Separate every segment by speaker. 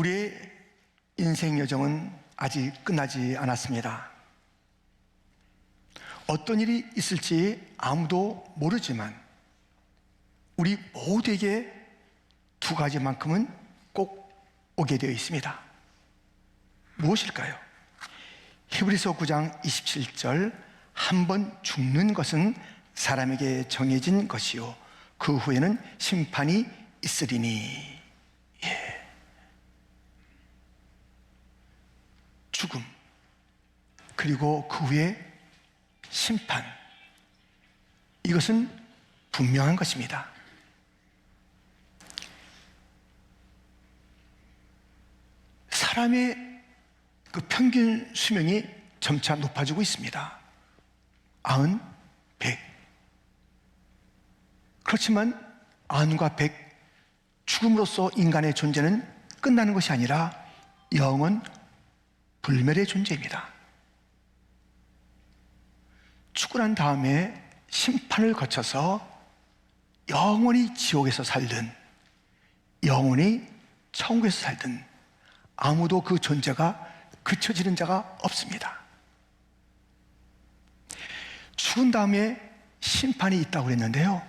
Speaker 1: 우리의 인생 여정은 아직 끝나지 않았습니다. 어떤 일이 있을지 아무도 모르지만 우리 모두에게 두 가지만큼은 꼭 오게 되어 있습니다. 무엇일까요? 히브리서 9장 27절, 한 번 죽는 것은 사람에게 정해진 것이요 그 후에는 심판이 있으리니. 죽음, 그리고 그 후에 심판, 이것은 분명한 것입니다. 사람의 그 평균 수명이 점차 높아지고 있습니다. 90, 100. 그렇지만 90과 100, 죽음으로써 인간의 존재는 끝나는 것이 아니라 영원 불멸의 존재입니다. 죽고 난 다음에 심판을 거쳐서 영원히 지옥에서 살든 영원히 천국에서 살든 아무도 그 존재가 그쳐지는 자가 없습니다. 죽은 다음에 심판이 있다고 그랬는데요,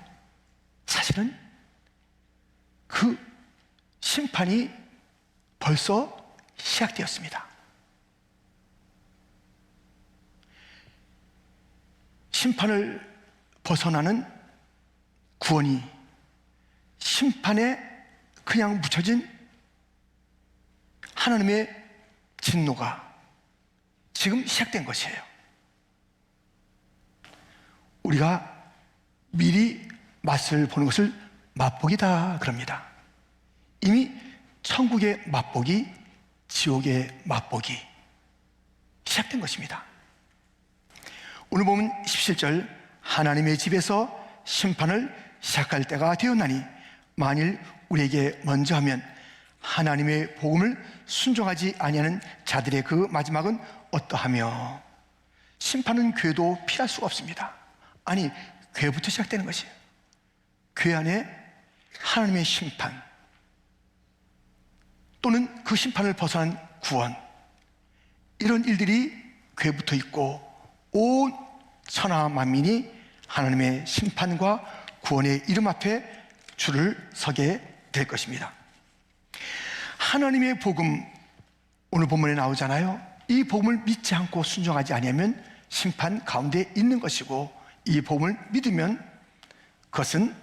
Speaker 1: 사실은 그 심판이 벌써 시작되었습니다. 심판을 벗어나는 구원이 심판에 그냥 묻혀진 하나님의 진노가 지금 시작된 것이에요. 우리가 미리 맛을 보는 것을 맛보기다 그럽니다. 이미 천국의 맛보기, 지옥의 맛보기 시작된 것입니다. 오늘 보면 17절, 하나님의 집에서 심판을 시작할 때가 되었나니 만일 우리에게 먼저 하면 하나님의 복음을 순종하지 아니하는 자들의 그 마지막은 어떠하며. 심판은 괴도 피할 수가 없습니다. 아니, 괴부터 시작되는 것이에요. 괴 안에 하나님의 심판 또는 그 심판을 벗어난 구원, 이런 일들이 괴부터 있고 온 천하 만민이 하나님의 심판과 구원의 이름 앞에 줄을 서게 될 것입니다. 하나님의 복음, 오늘 본문에 나오잖아요. 이 복음을 믿지 않고 순종하지 아니하면 심판 가운데 있는 것이고, 이 복음을 믿으면 그것은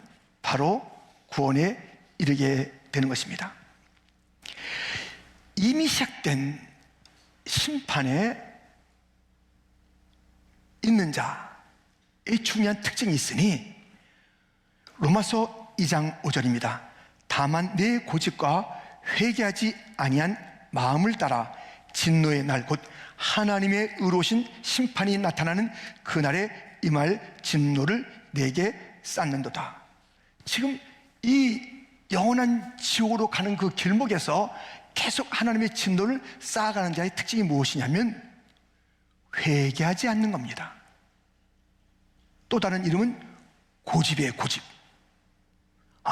Speaker 1: 바로 구원에 이르게 되는 것입니다. 이미 시작된 심판에 있는 자의 중요한 특징이 있으니 로마서 2장 5절입니다. 다만 내 고집과 회개하지 아니한 마음을 따라 진노의 날, 곧 하나님의 의로우신 심판이 나타나는 그날에 임할 진노를 내게 쌓는도다. 지금 이 영원한 지옥으로 가는 그 길목에서 계속 하나님의 진노를 쌓아가는 자의 특징이 무엇이냐면 회개하지 않는 겁니다. 또 다른 이름은 고집이에요. 고집.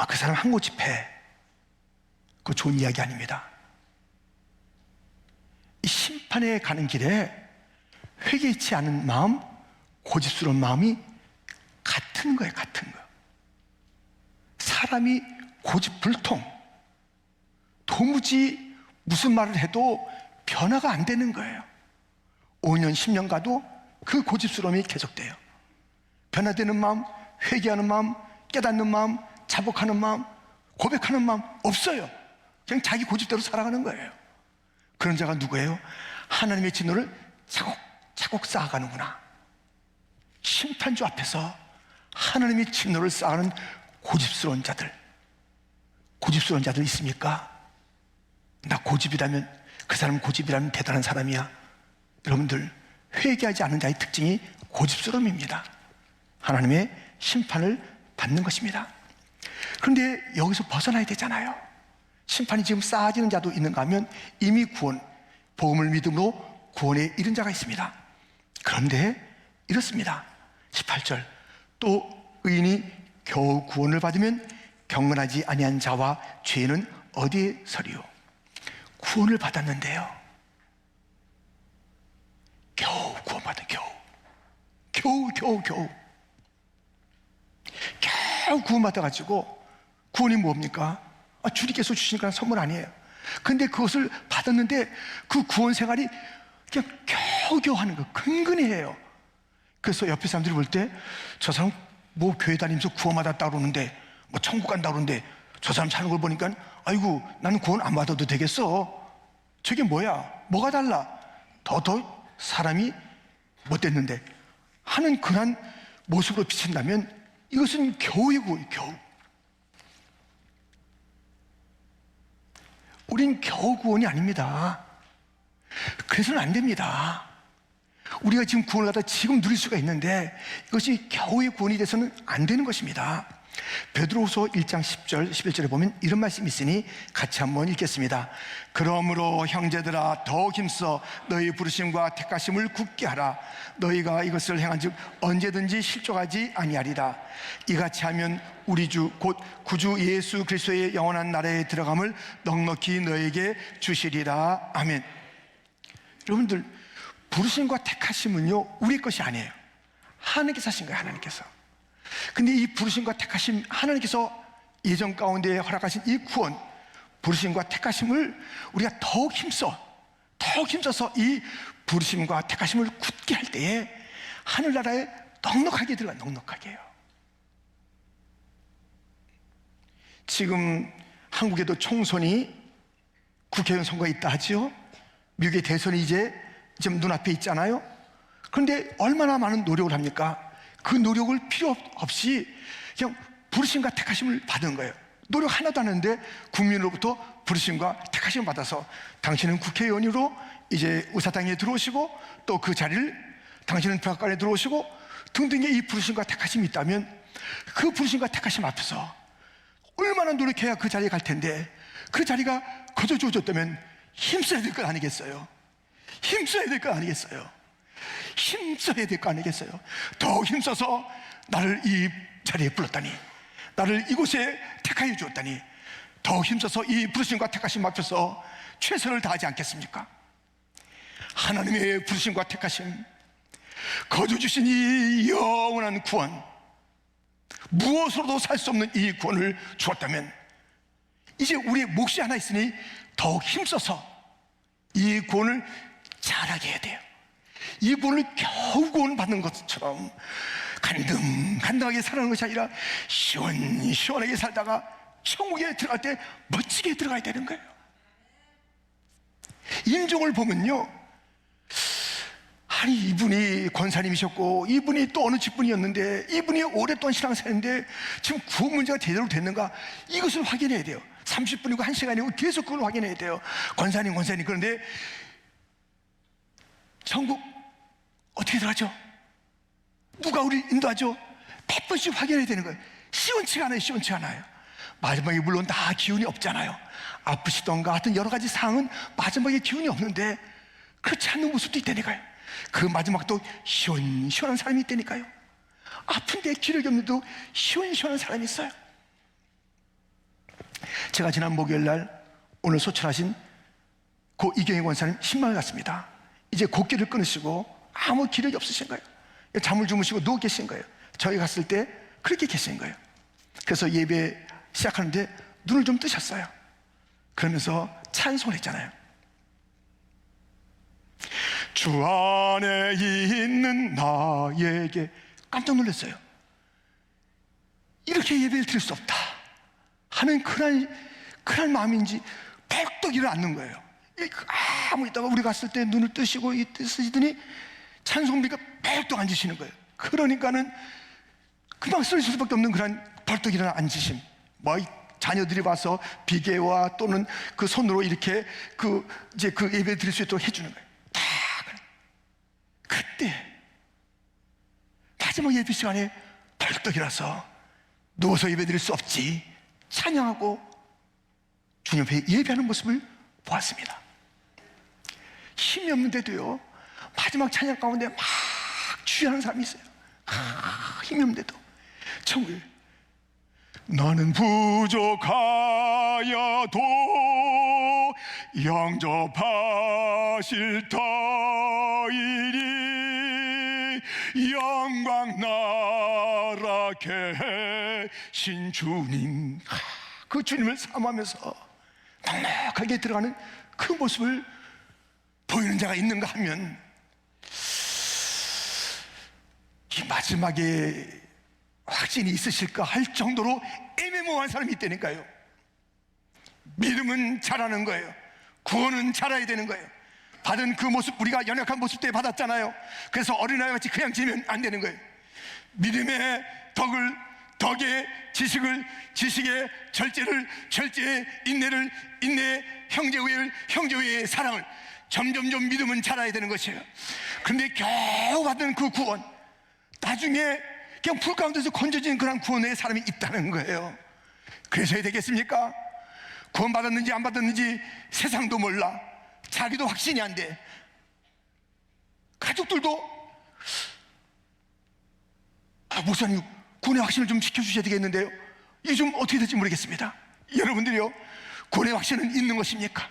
Speaker 1: 그 사람 한 고집해. 그거 좋은 이야기 아닙니다. 이 심판에 가는 길에 회개치 않은 마음, 고집스러운 마음이 같은 거예요. 같은 거. 사람이 고집불통, 도무지 무슨 말을 해도 변화가 안 되는 거예요. 5년, 10년 가도 그 고집스러움이 계속돼요. 변화되는 마음, 회개하는 마음, 깨닫는 마음, 자복하는 마음, 고백하는 마음 없어요. 그냥 자기 고집대로 살아가는 거예요. 그런 자가 누구예요? 하나님의 진노를 차곡차곡 쌓아가는구나. 심판주 앞에서 하나님의 진노를 쌓아가는 고집스러운 자들. 고집스러운 자들 있습니까? 나 고집이라면, 그 사람은 고집이라면 대단한 사람이야. 여러분들, 회개하지 않은 자의 특징이 고집스러움입니다. 하나님의 심판을 받는 것입니다. 그런데 여기서 벗어나야 되잖아요. 심판이 지금 쌓아지는 자도 있는가 하면 이미 구원, 복음을 믿음으로 구원에 이른 자가 있습니다. 그런데 이렇습니다. 18절, 또 의인이 겨우 구원을 받으면 경건하지 아니한 자와 죄인은 어디에 서리요? 구원을 받았는데요, 겨우 구원받은, 겨우 구원받아가지고, 구원이 뭡니까? 주님께서 주신 그런 선물 아니에요. 근데 그것을 받았는데 그 구원 생활이 그냥 겨우겨우 하는 거, 근근해요. 그래서 옆에 사람들이 볼 때 저 사람 뭐 교회 다니면서 구원받았다 그러는데, 뭐 천국 간다 그러는데, 저 사람 사는 걸 보니까 아이고 나는 구원 안 받아도 되겠어. 저게 뭐야? 뭐가 달라? 더 사람이 못됐는데 하는 그런 모습으로 비친다면 이것은 겨우이고, 겨우. 우린 겨우 구원이 아닙니다. 그래서는 안 됩니다. 우리가 지금 구원을 받아 지금 누릴 수가 있는데 이것이 겨우의 구원이 돼서는 안 되는 것입니다. 베드로후서 1장 10절 11절에 보면 이런 말씀이 있으니 같이 한번 읽겠습니다. 그러므로 형제들아 더욱 힘써 너희 부르심과 택하심을 굳게 하라. 너희가 이것을 행한즉 언제든지 실족하지 아니하리라. 이같이 하면 우리 주 곧 구주 예수 그리스도의 영원한 나라에 들어감을 넉넉히 너에게 주시리라. 아멘. 여러분들, 부르심과 택하심은요 우리 것이 아니에요. 하나님께서 하신 거예요. 하나님께서. 근데 이 부르심과 택하심, 하나님께서 예정 가운데 허락하신 이 구원, 부르심과 택하심을 우리가 더욱 힘써서 이 부르심과 택하심을 굳게 할 때에 하늘나라에 넉넉하게 들어가. 넉넉하게 해요. 지금 한국에도 총선이, 국회의원 선거가 있다 하지요. 미국의 대선이 이제 지금 눈앞에 있잖아요. 그런데 얼마나 많은 노력을 합니까? 그 노력을 필요 없이 그냥 부르심과 택하심을 받은 거예요. 노력 하나도 안 하는데 국민으로부터 부르심과 택하심을 받아서 당신은 국회의원으로 이제 의사당에 들어오시고, 또 그 자리를 당신은 백악관에 들어오시고 등등의 이 부르심과 택하심이 있다면 그 부르심과 택하심 앞에서 얼마나 노력해야 그 자리에 갈 텐데, 그 자리가 거저 주어졌다면 힘써야 될 것 아니겠어요? 힘써야 될 것 아니겠어요? 힘써야 될 거 아니겠어요? 더 힘써서 나를 이 자리에 불렀다니, 나를 이곳에 택하여 주었다니, 더 힘써서 이 부르심과 택하심 앞에서 최선을 다하지 않겠습니까? 하나님의 부르심과 택하심, 거저 주신 이 영원한 구원, 무엇으로도 살 수 없는 이 구원을 주었다면 이제 우리의 몫이 하나 있으니 더욱 힘써서 이 구원을 잘하게 해야 돼요. 이 구원을 겨우 구원받는 것처럼 간당하게 살아가는 것이 아니라 시원시원하게 살다가 천국에 들어갈 때 멋지게 들어가야 되는 거예요. 인종을 보면요, 아니 이분이 권사님이셨고 이분이 또 어느 직분이었는데 이분이 오랫동안 신앙생활인데 지금 구원 문제가 제대로 됐는가, 이것을 확인해야 돼요. 30분이고 1시간이고 계속 그걸 확인해야 돼요. 권사님. 그런데 천국 어떻게 들어가죠? 누가 우리 인도하죠? 100번씩 확인해야 되는 거예요. 시원치가 않아요. 마지막에 물론 다 기운이 없잖아요. 아프시던가 하여튼 여러 가지 상황은 마지막에 기운이 없는데 그렇지 않는 모습도 있다니까요. 그 마지막도 시원시원한 사람이 있다니까요. 아픈데 기력이 없는데도 시원시원한 사람이 있어요. 제가 지난 목요일 날 오늘 소천하신 고 이경희 권사님 신방을 갔습니다. 이제 곡기를 끊으시고 아무 기력이 없으신 거예요. 잠을 주무시고 누워 계신 거예요. 저희 갔을 때 그렇게 계신 거예요. 그래서 예배 시작하는데 눈을 좀 뜨셨어요. 그러면서 찬송을 했잖아요. 주 안에 있는 나에게. 깜짝 놀랐어요. 이렇게 예배를 드릴 수 없다 하는 그런 마음인지 벌떡 일어났는 거예요. 아무 있다가 우리 갔을 때 눈을 뜨시고 뜨시더니 찬송비가 벌떡 앉으시는 거예요. 그러니까는 그냥 쓸 수밖에 없는 그런 벌떡 일어나 앉으심. 자녀들이 와서 비계와 또는 그 손으로 이렇게 이제 그 예배 드릴 수 있도록 해주는 거예요. 다 그때 마지막 예배 시간에 벌떡 일어나서 누워서 예배 드릴 수 없지, 찬양하고 주님 앞에 예배하는 모습을 보았습니다. 힘이 없는데도요, 마지막 찬양 가운데 막 주의하는 사람이 있어요. 힘이 없는데도 천국에 나는 부족하여도 영접하실 터이니 영광 나라케 신 주님. 그 주님을 사모하면서 넉넉하게 들어가는 그 모습을 보이는 자가 있는가 하면 이 마지막에 확신이 있으실까 할 정도로 애매모호한 사람이 있다니까요. 믿음은 자라는 거예요. 구원은 자라야 되는 거예요. 받은 그 모습, 우리가 연약한 모습 때 받았잖아요. 그래서 어린아이 같이 그냥 지면 안 되는 거예요. 믿음의 덕에 지식을, 지식의 절제에 인내를, 인내에 형제의 사랑을, 점점점 믿음은 자라야 되는 것이에요. 그런데 겨우 받은 그 구원, 나중에 그냥 불 가운데서 건져진 그런 구원의 사람이 있다는 거예요. 그래서야 되겠습니까? 구원 받았는지 안 받았는지 세상도 몰라. 자기도 확신이 안 돼. 가족들도 목사님 구원의 확신을 좀 지켜주셔야 되겠는데요, 이게 좀 어떻게 될지 모르겠습니다. 여러분들이요, 구원의 확신은 있는 것입니까?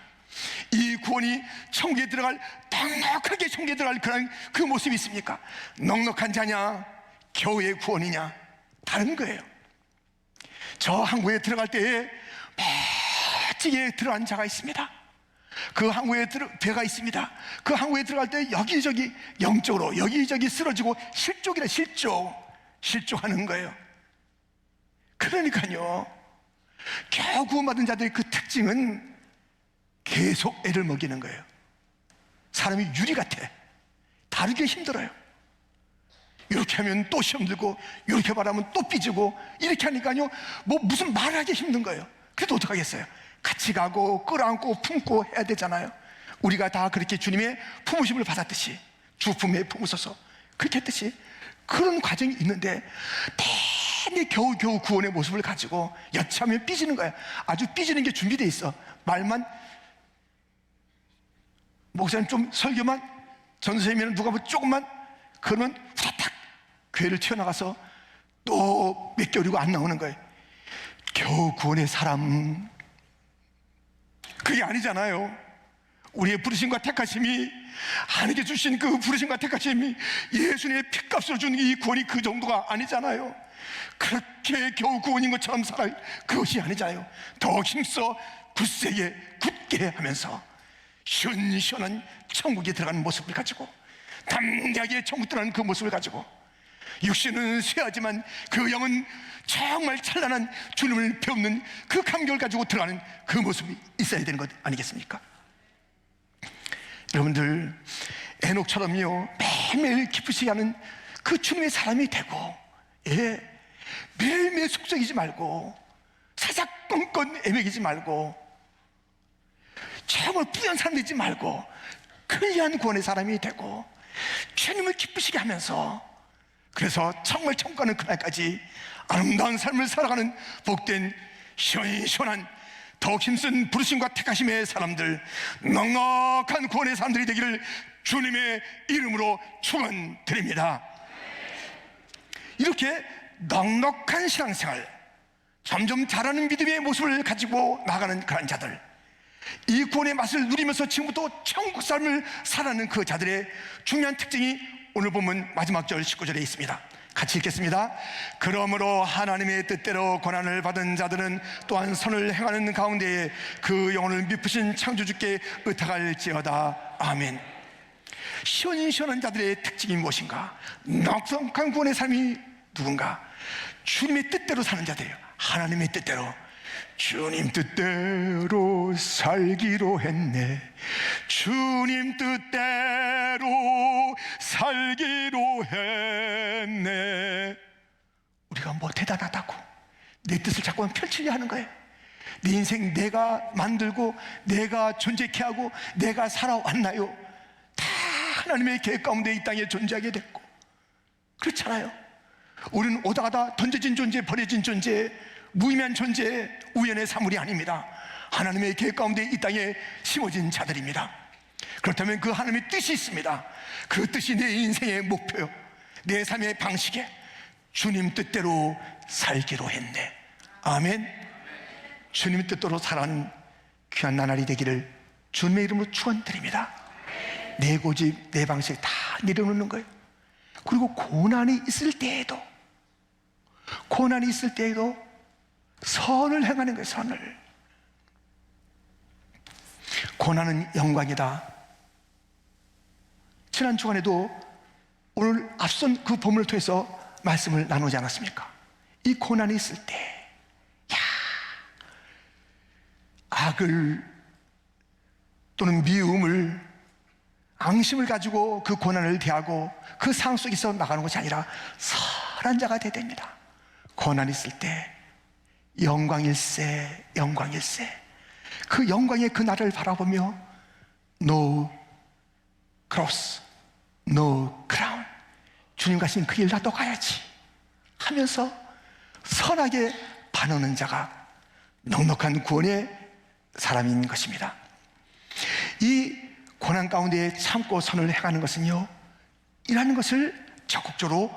Speaker 1: 이 구원이 천국에 들어갈, 넉넉하게 천국에 들어갈 그런 그 모습이 있습니까? 넉넉한 자냐 겨우의 구원이냐 다른 거예요. 저 항구에 들어갈 때에 멋지게 들어간 자가 있습니다. 그 항구에 배가 있습니다. 그 항구에 들어갈 때 여기저기 영적으로 여기저기 쓰러지고 실족하는 거예요. 그러니까요, 겨우 구원받은 자들의 그 특징은 계속 애를 먹이는 거예요. 사람이 유리 같아. 다르게 힘들어요. 이렇게 하면 또 시험 들고, 이렇게 말하면 또 삐지고, 이렇게 하니까요, 뭐 무슨 말하기 힘든 거예요. 그래도 어떡하겠어요? 같이 가고 끌어안고 품고 해야 되잖아요. 우리가 다 그렇게 주님의 품으심을 받았듯이, 주 품에 품으셔서 그렇게 했듯이 그런 과정이 있는데, 대개 겨우 구원의 모습을 가지고 여차하면 삐지는 거야. 아주 삐지는 게 준비되어 있어. 말만, 목사님 좀 설교만, 전도사님이면 누가 뭐 조금만, 그러면 후다닥 교회를 튀어나가서 또 몇 개월이고 안 나오는 거예요. 겨우 구원의 사람, 그게 아니잖아요. 우리의 부르심과 택하심이, 하나님께 주신 그 부르심과 택하심이 예수님의 피값으로 준 이 구원이 그 정도가 아니잖아요. 그렇게 겨우 구원인 것처럼 살아요. 그것이 아니잖아요. 더 힘써 굳게 하면서 시원시원한 천국에 들어가는 모습을 가지고, 담대하게 천국 들어가는 그 모습을 가지고, 육신은 쇠하지만 그 영은 정말 찬란한 주님을 배우는 그 감격을 가지고 들어가는 그 모습이 있어야 되는 것 아니겠습니까? 여러분들, 에녹처럼요, 매일매일 기쁘시게 하는 그 주님의 사람이 되고, 매일매일 속썩이지 말고 사사건건 애매기지 말고 정말 부유한 사람 되지 말고 편리한 구원의 사람이 되고 주님을 기쁘시게 하면서, 그래서 정말 천국 가는 그날까지 아름다운 삶을 살아가는 복된 시원시원한 더욱 힘쓴 부르심과 택하심의 사람들, 넉넉한 구원의 사람들이 되기를 주님의 이름으로 축원드립니다. 이렇게 넉넉한 신앙생활, 점점 자라는 믿음의 모습을 가지고 나가는 그런 자들, 이 구원의 맛을 누리면서 지금부터 천국 삶을 살아가는 그 자들의 중요한 특징이 오늘 보면 마지막 절 19절에 있습니다. 같이 읽겠습니다. 그러므로 하나님의 뜻대로 고난을 받은 자들은 또한 선을 행하는 가운데에 그 영혼을 미쁘신 창조주께 의탁할지어다. 아멘. 시원시원한 자들의 특징이 무엇인가? 넉넉한 구원의 삶이 누군가? 주님의 뜻대로 사는 자들이에요. 하나님의 뜻대로. 주님 뜻대로 살기로 했네. 주님 뜻대로 살기로 했네. 우리가 뭐 대단하다고 내 뜻을 자꾸만 펼치려 하는 거예요. 내 인생 내가 만들고 내가 존재케 하고 내가 살아왔나요? 다 하나님의 계획 가운데 이 땅에 존재하게 됐고, 그렇잖아요. 우리는 오다가다 던져진 존재, 버려진 존재, 무의미한 존재, 우연의 사물이 아닙니다. 하나님의 계획 가운데 이 땅에 심어진 자들입니다. 그렇다면 그 하나님의 뜻이 있습니다. 그 뜻이 내 인생의 목표요, 내 삶의 방식에 주님 뜻대로 살기로 했네. 아멘. 주님 뜻대로 살아가는 귀한 나날이 되기를 주님의 이름으로 축원드립니다. 내 고집, 내 방식 다 내려놓는 거예요. 그리고 고난이 있을 때에도 선을 행하는 거예요. 선을. 고난은 영광이다. 지난 주간에도 오늘 앞선 그 본문을 통해서 말씀을 나누지 않았습니까? 이 고난이 있을 때, 악을 또는 미움을, 앙심을 가지고 그 고난을 대하고 그 상황 속에서 나가는 것이 아니라 선한 자가 되어야 됩니다. 고난이 있을 때 영광일세, 영광일세. 그 영광의 그 나라를 바라보며 No cross, no crown. 주님 가신 그 길 나도 가야지 하면서 선하게 반응하는 자가 넉넉한 구원의 사람인 것입니다. 이 고난 가운데 참고 선을 행하는 것은요, 이라는 것을 적극적으로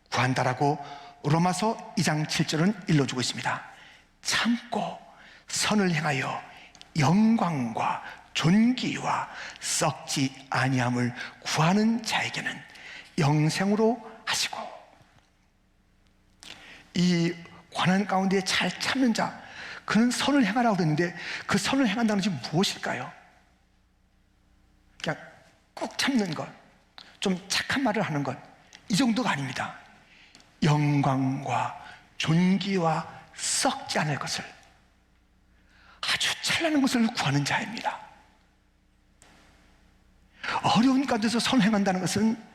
Speaker 1: 구한다라고 로마서 2장 7절은 일러주고 있습니다. 참고 선을 행하여 영광과 존귀와 썩지 아니함을 구하는 자에게는 영생으로 하시고, 이 고난 가운데 잘 참는 자, 그는 선을 행하라고 그랬는데 그 선을 행한다는 것이 무엇일까요? 그냥 꾹 참는 것, 좀 착한 말을 하는 것, 이 정도가 아닙니다. 영광과 존귀와 썩지 않을 것을, 아주 찬란한 것을 구하는 자입니다. 어려운 가운데서 선행한다는 것은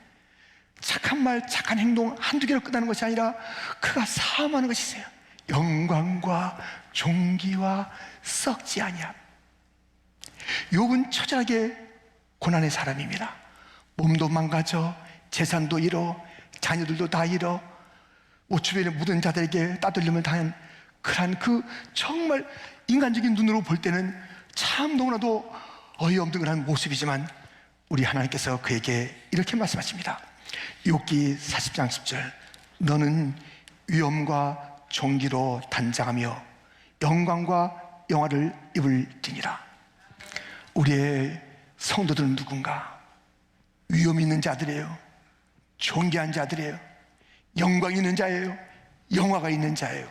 Speaker 1: 착한 말, 착한 행동 한두 개로 끝나는 것이 아니라 그가 사함하는 것이세요. 영광과 존귀와 썩지 아니함. 욥은 처절하게 고난의 사람입니다. 몸도 망가져, 재산도 잃어, 자녀들도 다 잃어, 주변에 모든 자들에게 따돌림을 당한 그러한 그 정말 인간적인 눈으로 볼 때는 참 너무나도 어이없는 그런 모습이지만 우리 하나님께서 그에게 이렇게 말씀하십니다. 욥기 40장 10절, 너는 위엄과 존귀로 단장하며 영광과 영화를 입을지니라. 우리의 성도들은 누군가? 위엄 있는 자들이에요. 존귀한 자들이에요. 영광 있는 자예요. 영화가 있는 자예요.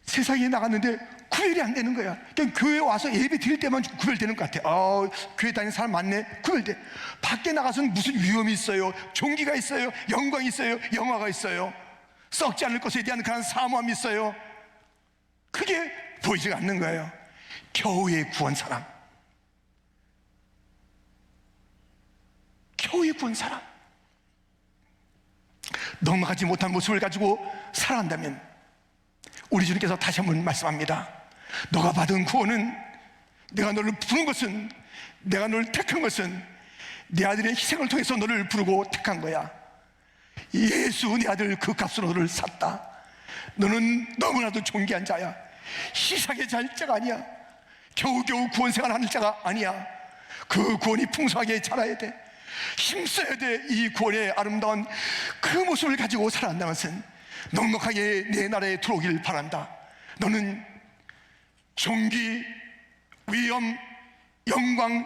Speaker 1: 세상에 나갔는데 구별이 안 되는 거야. 그냥 교회 와서 예배 드릴 때만 구별되는 것 같아. 교회 다니는 사람 많네. 구별돼. 밖에 나가서는 무슨 위험이 있어요. 존귀가 있어요. 영광이 있어요. 영화가 있어요. 썩지 않을 것에 대한 그런 사모함이 있어요. 그게 보이지가 않는 거예요. 겨우의 구원 사람, 겨우의 구원 사람, 넉넉하지 못한 모습을 가지고 살아간다면 우리 주님께서 다시 한번 말씀합니다. 너가 받은 구원은, 내가 너를 부른 것은, 내가 너를 택한 것은 내 아들의 희생을 통해서 너를 부르고 택한 거야. 예수 내 아들 그 값으로 너를 샀다. 너는 너무나도 존귀한 자야. 희생의 자가 아니야. 겨우겨우 구원 생활하는 자가 아니야. 그 구원이 풍성하게 자라야 돼. 힘써야 돼. 이 구원의 아름다운 그 모습을 가지고 살아간다는 것은 넉넉하게 내 나라에 들어오길 바란다. 너는 존귀, 위엄, 영광,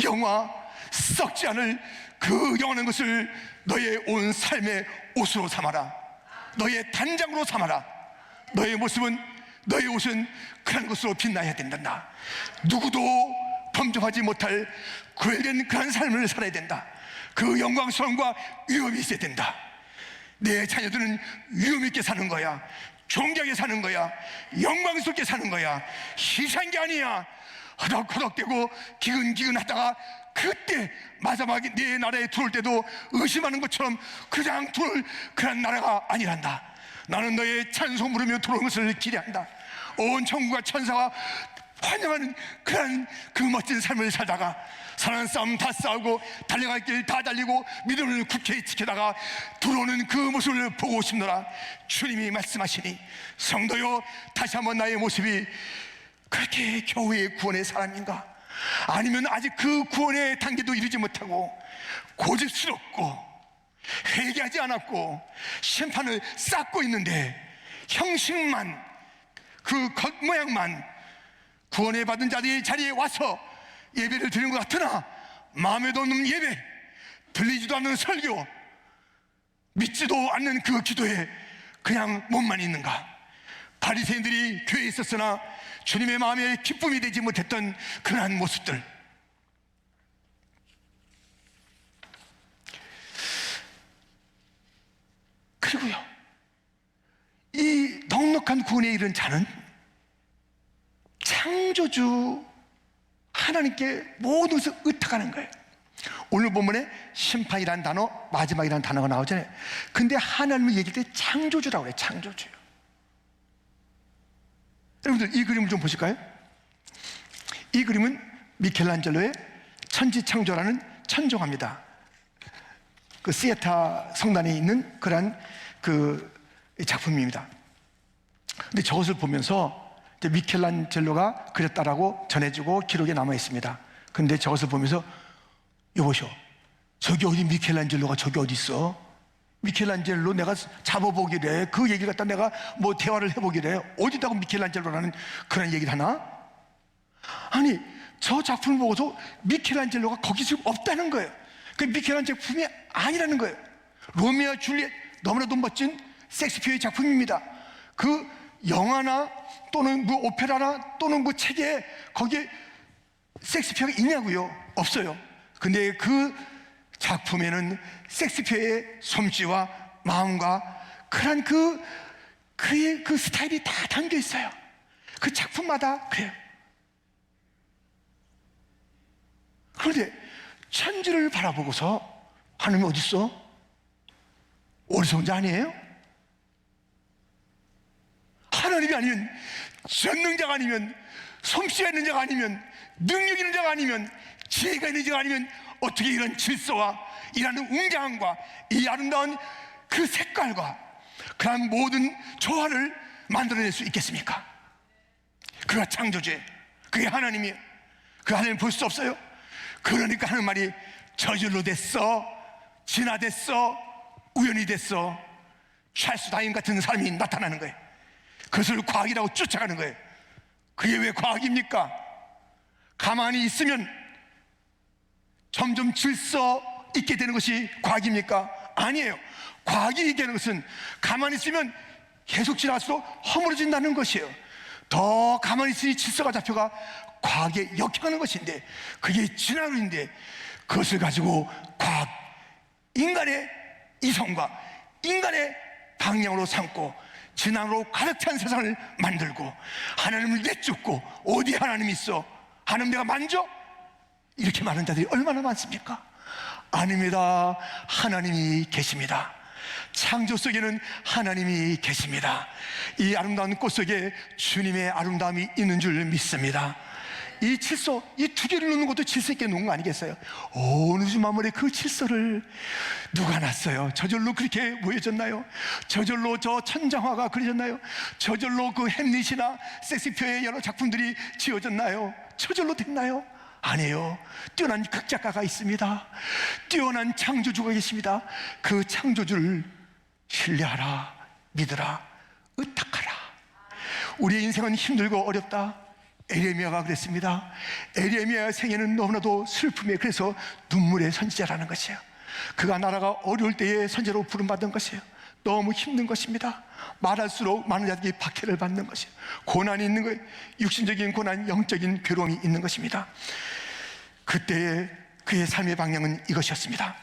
Speaker 1: 영화, 썩지 않을 그 영원한 것을 너의 온 삶의 옷으로 삼아라. 너의 단장으로 삼아라. 너의 모습은, 너의 옷은 그런 것으로 빛나야 된다. 누구도 범접하지 못할 구별된 그런 삶을 살아야 된다. 그 영광스러움과 위엄이 있어야 된다. 내 자녀들은 위엄 있게 사는 거야. 존귀하게 사는 거야. 영광스럽게 사는 거야. 희생한 게 아니야. 허덕허덕대고 기근기근하다가 그때 마지막에 내 나라에 들어올 때도 의심하는 것처럼 그냥 들어올 그런 나라가 아니란다. 나는 너의 찬송 부르며 들어온 것을 기대한다. 온 천국과 천사가 환영하는 그런 그 멋진 삶을 살다가 사랑하는 싸움 다 싸우고 달려갈 길 다 달리고 믿음을 굳게 지키다가 들어오는 그 모습을 보고 싶노라. 주님이 말씀하시니 성도여, 다시 한번 나의 모습이 그렇게 겨우의 구원의 사람인가? 아니면 아직 그 구원의 단계도 이루지 못하고 고집스럽고 회개하지 않았고 심판을 쌓고 있는데 형식만, 그 겉모양만 구원을 받은 자들이 자리에 와서 예배를 드리는 것 같으나 마음에도 없는 예배, 들리지도 않는 설교, 믿지도 않는 그 기도에 그냥 몸만 있는가? 바리새인들이 교회에 있었으나 주님의 마음에 기쁨이 되지 못했던 그러한 모습들. 그리고요, 이 넉넉한 구원에 이른 자는 창조주 하나님께 모든 것을 의탁하는 거예요. 오늘 본문에 심판이라는 단어, 마지막이라는 단어가 나오잖아요. 근데 하나님을 얘기할 때 창조주라고 해요. 창조주요. 여러분들 이 그림을 좀 보실까요? 이 그림은 미켈란젤로의 천지창조라는 천정화입니다. 그 시에타 성단에 있는 그러한 그 작품입니다. 근데 저것을 보면서 이제 미켈란젤로가 그렸다라고 전해지고 기록에 남아 있습니다. 근데 저것을 보면서 여보시오, 저기 어디 미켈란젤로가 저기 어디 있어? 미켈란젤로 내가 잡아보기래, 그 얘기를 갖다 내가 뭐 대화를 해보기래, 어디다가 미켈란젤로라는 그런 얘기를 하나? 아니, 저 작품을 보고서 미켈란젤로가 거기 지금 없다는 거예요. 그 미켈란젤로 작품이 아니라는 거예요. 로미오와 줄리엣, 너무나도 멋진 셰익스피어의 작품입니다. 그 영화나 또는 뭐 오페라나 또는 뭐 책에 거기에 셰익스피어가 있냐고요? 없어요. 근데 그 작품에는 셰익스피어의 솜씨와 마음과 그런 그의 그 스타일이 다 담겨 있어요. 그 작품마다 그래요. 그런데 천지를 바라보고서 하나님이 어디 있어? 어리석은 자 아니에요? 하나님이 아니면, 전능자가 아니면, 솜씨가 있는 자가 아니면, 능력 있는 자가 아니면, 지혜가 있는 자가 아니면 어떻게 이런 질서와 이라는 웅장함과 이 아름다운 그 색깔과 그런 모든 조화를 만들어낼 수 있겠습니까? 그가 창조주예요. 그게 하나님이에요. 그 하나님 볼 수 없어요. 그러니까 하는 말이 저절로 됐어, 진화됐어, 우연히 됐어, 찰스 다윈 같은 사람이 나타나는 거예요. 그것을 과학이라고 쫓아가는 거예요. 그게 왜 과학입니까? 가만히 있으면 점점 질서 있게 되는 것이 과학입니까? 아니에요. 과학이 얘기하는 것은 가만히 있으면 계속 지나갈수록 허물어진다는 것이에요. 더 가만히 있으니 질서가 잡혀가 과학에 역행하는 것인데, 그게 진화론인데, 그것을 가지고 과학, 인간의 이성과 인간의 방향으로 삼고 진화로 가득 찬 세상을 만들고 하나님을 내쫓고, 어디 하나님이 있어? 하나님 내가 만져? 이렇게 많은 자들이 얼마나 많습니까? 아닙니다. 하나님이 계십니다. 창조 속에는 하나님이 계십니다. 이 아름다운 꽃 속에 주님의 아름다움이 있는 줄 믿습니다. 이 칠소, 이 두 개를 놓는 것도 질서 있게 놓은 거 아니겠어요? 온 우주 만물의 그 질서를 누가 놨어요? 저절로 그렇게 보여졌나요? 저절로 저 천장화가 그려졌나요? 저절로 그 햄릿이나 셰익스피어의 여러 작품들이 지어졌나요? 저절로 됐나요? 아니에요. 뛰어난 극작가가 있습니다. 뛰어난 창조주가 계십니다. 그 창조주를 신뢰하라, 믿으라, 의탁하라. 우리의 인생은 힘들고 어렵다. 에레미야가 그랬습니다. 에레미야의 생애는 너무나도 슬픔에, 그래서 눈물의 선지자라는 것이에요. 그가 나라가 어려울 때에 선지자로 부름받은 것이에요. 너무 힘든 것입니다. 말할수록 많은 자들이 박해를 받는 것이에요. 고난이 있는 거예요. 육신적인 고난, 영적인 괴로움이 있는 것입니다. 그때의 그의 삶의 방향은 이것이었습니다.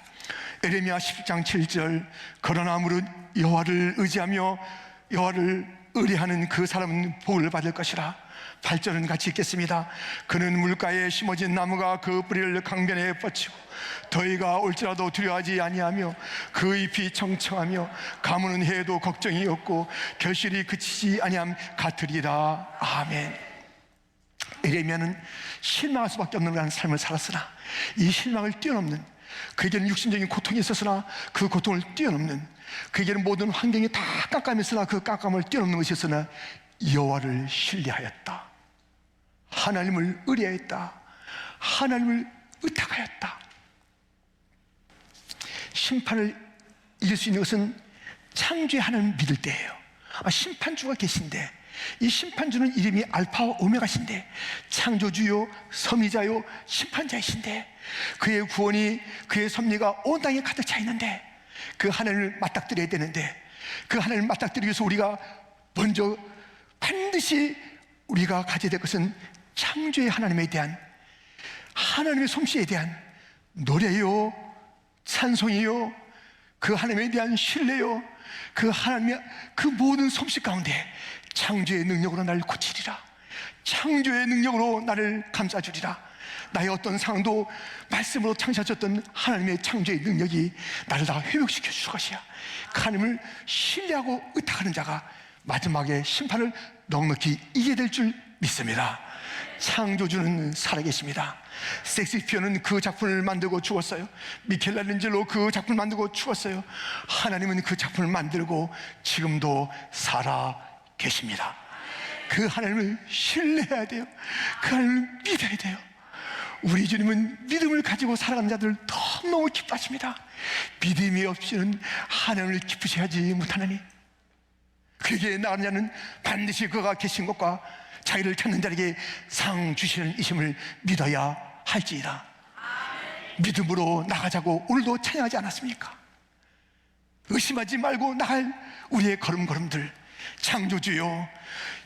Speaker 1: 에레미야 10장 7절, 그러나 무릇 여호와를 의지하며 여호와를 의뢰하는 그 사람은 복을 받을 것이라. 8절은 같이 읽겠습니다. 그는 물가에 심어진 나무가 그 뿌리를 강변에 뻗치고 더위가 올지라도 두려워하지 아니하며 그 잎이 청청하며 가무는 해도 걱정이 없고 결실이 그치지 아니함 같으리라. 아멘. 에레미야는 실망할 수밖에 없는 그런 삶을 살았으나 이 실망을 뛰어넘는, 그에게는 육신적인 고통이 있었으나 그 고통을 뛰어넘는, 그에게는 모든 환경이 다 깜깜했으나 그 깜깜을 뛰어넘는 것이었으나 여호와를 신뢰하였다. 하나님을 의뢰하였다. 하나님을 의탁하였다. 심판을 이길 수 있는 것은 창조의 하나님을 믿을 때예요. 심판주가 계신데 이 심판주는 이름이 알파와 오메가신데 창조주요 섭리자요 심판자이신데 그의 구원이 그의 섭리가 온 땅에 가득 차 있는데 그 하나님을 맞닥뜨려야 되는데 그 하나님을 맞닥뜨리기 위해서 우리가 먼저 반드시 우리가 가져야 될 것은 창조의 하나님에 대한 하나님의 솜씨에 대한 노래요, 찬송이요, 그 하나님에 대한 신뢰요, 그 하나님의 그 모든 솜씨 가운데 창조의 능력으로 나를 고치리라, 창조의 능력으로 나를 감싸주리라. 나의 어떤 상황도 말씀으로 창시하셨던 하나님의 창조의 능력이 나를 다 회복시켜 줄 것이야. 그 하나님을 신뢰하고 의탁하는 자가 마지막에 심판을 넉넉히 이기게 될 줄 믿습니다. 창조주는 살아계십니다. 섹스피어는 그 작품을 만들고 죽었어요. 미켈란젤로 그 작품을 만들고 죽었어요. 하나님은 그 작품을 만들고 지금도 살아계십니다. 그 하나님을 신뢰해야 돼요. 그 하나님을 믿어야 돼요. 우리 주님은 믿음을 가지고 살아가는 자들 너무너무 기뻐하십니다. 믿음이 없이는 하나님을 기쁘시하지 못하느니 그에게 나가는 자는 반드시 그가 계신 것과 자기를 찾는 자에게 상 주시는 이심을 믿어야 할지이다. 믿음으로 나가자고 오늘도 찬양하지 않았습니까? 의심하지 말고 나갈 우리의 걸음걸음들, 창조주요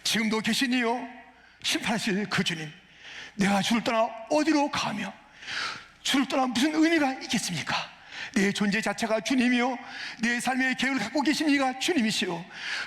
Speaker 1: 지금도 계시니요 심판하실 그 주님, 내가 주를 떠나 어디로 가며 주를 떠나 무슨 의미가 있겠습니까? 내 존재 자체가 주님이요 내 삶의 계획을 갖고 계신 이가 주님이시요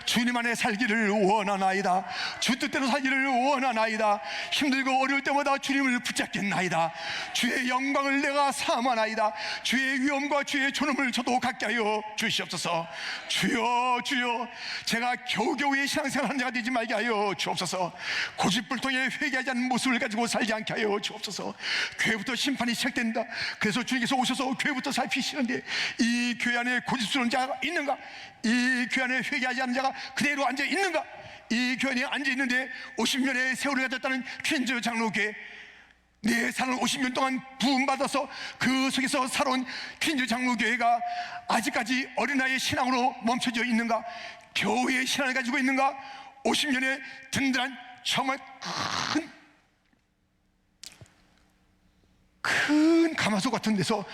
Speaker 1: 주님 안에 살기를 원하나이다. 주 뜻대로 살기를 원하나이다. 힘들고 어려울 때마다 주님을 붙잡겠나이다. 주의 영광을 내가 사모하나이다. 주의 위엄과 주의 존엄을 저도 갖게 하여 주시옵소서. 주여 주여, 제가 겨우겨우의 신앙생활하는 자가 되지 말게 하여 주옵소서. 고집불통에 회개하지 않는 모습을 가지고 살지 않게 하여 주옵소서. 교회부터 심판이 시작된다. 그래서 주님께서 오셔서 교회부터 살피시는데 이 교회 안에 고집스러운 자가 있는가? 이 교회 안에 회개하지 않는 자가 그대로 앉아 있는가? 이 교회 안에 앉아 있는데 50년의 세월을 가졌다는 퀸즈 장로교회, 내 삶을 50년 동안 부음받아서 그 속에서 살아온 퀸즈 장로교회가 아직까지 어린아이의 신앙으로 멈춰져 있는가? 교회의 신앙을 가지고 있는가? 50년의 든든한 정말 큰 가마솥 같은 데서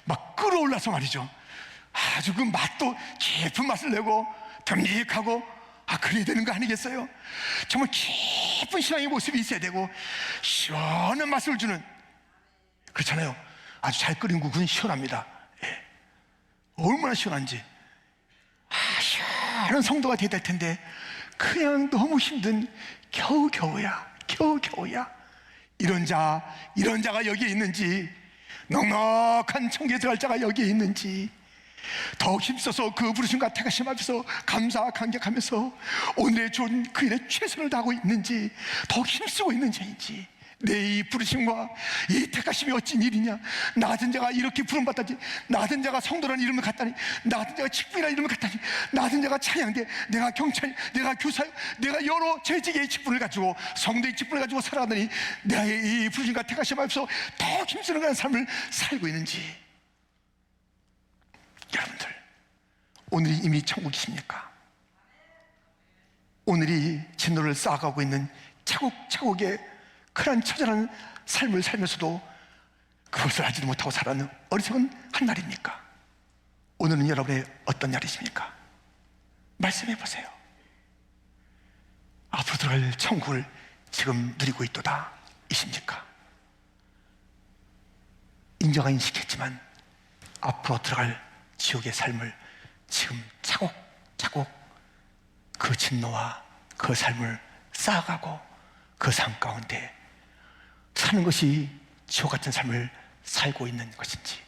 Speaker 1: 막 끓어올라서 말이죠, 아주 그 맛도 깊은 맛을 내고 담백하고 그래야 되는 거 아니겠어요? 정말 깊은 신앙의 모습이 있어야 되고 시원한 맛을 주는, 그렇잖아요. 아주 잘 끓인 국은 시원합니다. 예. 얼마나 시원한지. 시원한 성도가 돼야 될 텐데 그냥 너무 힘든 겨우겨우야. 이런 자가 여기에 있는지, 넉넉한 천국에 들어갈 자가 여기에 있는지, 더욱 힘써서 그 부르심과 택하심 앞에서 감사 감격하면서 오늘의 좋은 그 일에 최선을 다하고 있는지, 더욱 힘쓰고 있는지인지, 내 이 부르심과 이 택하심이 어찌 일이냐. 나 같은 자가 이렇게 부름받다니, 나 같은 자가 성도라는 이름을 갖다니, 나 같은 자가 직분이라는 이름을 갖다니, 나 같은 자가 찬양대, 내가 경찰, 내가 교사, 내가 여러 재직의 직분을 가지고 성도의 직분을 가지고 살아가더니 내의 이 부르심과 택하심 앞에서 더 힘쓰는 그런 삶을 살고 있는지. 여러분들, 오늘이 이미 천국이십니까? 오늘이 진로를 쌓아가고 있는 차곡차곡의 그런 처절한 삶을 살면서도 그것을 알지도 못하고 살아가는 어리석은 한 날입니까? 오늘은 여러분의 어떤 날이십니까? 말씀해 보세요. 앞으로 들어갈 천국을 지금 누리고 있도다 이십니까? 인정은 인식했지만 앞으로 들어갈 지옥의 삶을 지금 차곡차곡 그 진노와 그 삶을 쌓아가고 그 삶 가운데 사는 것이 지옥 같은 삶을 살고 있는 것인지,